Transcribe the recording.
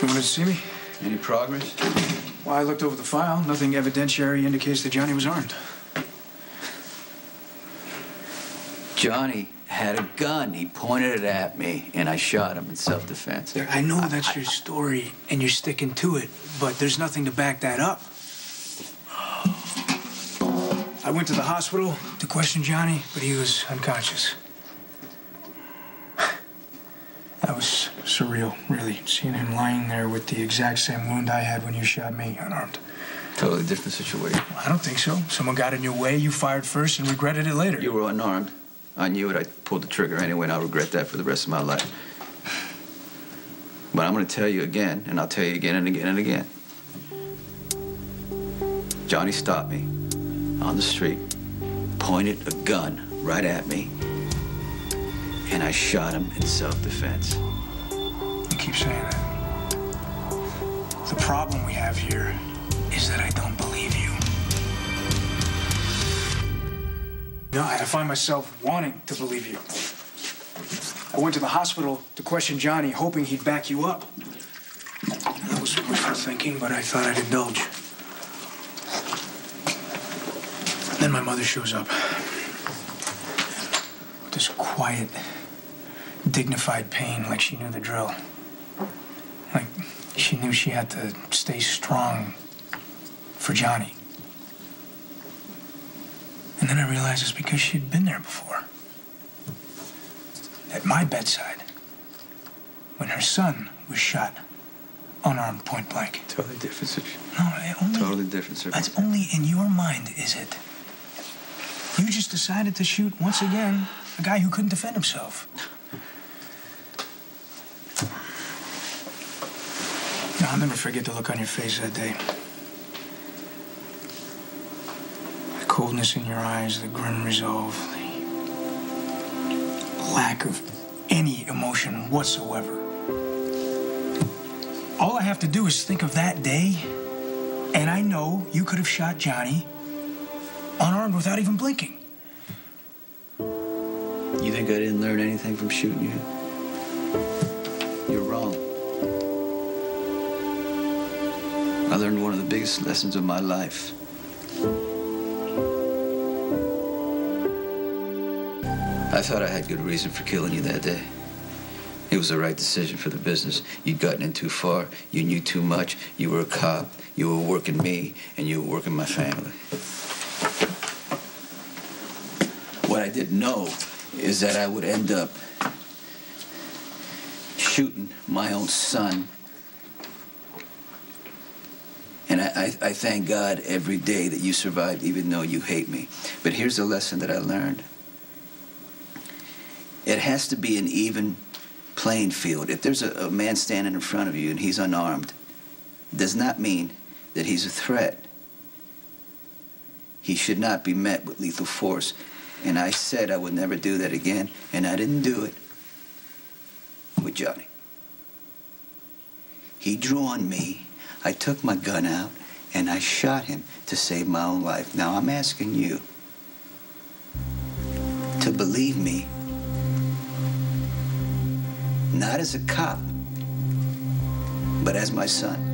You wanted to see me? Any progress? Well, I looked over the file. Nothing evidentiary indicates that Johnny was armed. Johnny had a gun. He pointed it at me, and I shot him in self-defense. I know that's your story, and you're sticking to it, but there's nothing to back that up. I went to the hospital to question Johnny, but he was unconscious. That was surreal, really, seeing him lying there with the exact same wound I had when you shot me, unarmed. Totally different situation. Well, I don't think so. Someone got in your way, you fired first, and regretted it later. You were unarmed. I knew it. I pulled the trigger anyway, and I'll regret that for the rest of my life. But I'm going to tell you again, and I'll tell you again and again and again. Johnny stopped me on the street, pointed a gun right at me, and I shot him in self-defense. You keep saying that. The problem we have here is that I don't believe you. No, I find myself wanting to believe you. I went to the hospital to question Johnny, hoping he'd back you up. That was wishful thinking, but I thought I'd indulge. Then my mother shows up. With this quiet, dignified pain, like she knew the drill. Like she knew she had to stay strong for Johnny. And then I realized it's because she'd been there before. At my bedside, when her son was shot, unarmed, point blank. Totally different situation. No, totally different circumstance. That's only in your mind, is it? You just decided to shoot, once again, a guy who couldn't defend himself. No, I'll never forget the look on your face that day. The coldness in your eyes, the grim resolve, the lack of any emotion whatsoever. All I have to do is think of that day, and I know you could have shot Johnny unarmed without even blinking. You think I didn't learn anything from shooting you? You're wrong. I learned one of the biggest lessons of my life. I thought I had good reason for killing you that day. It was the right decision for the business. You'd gotten in too far. You knew too much. You were a cop. You were working me, and you were working my family. What I didn't know is that I would end up shooting my own son. And I thank God every day that you survived, even though you hate me. But here's the lesson that I learned. It has to be an even playing field. If there's a man standing in front of you and he's unarmed, it does not mean that he's a threat. He should not be met with lethal force. And I said I would never do that again, and I didn't do it with Johnny. He drew on me. I took my gun out, and I shot him to save my own life. Now I'm asking you to believe me, not as a cop, but as my son.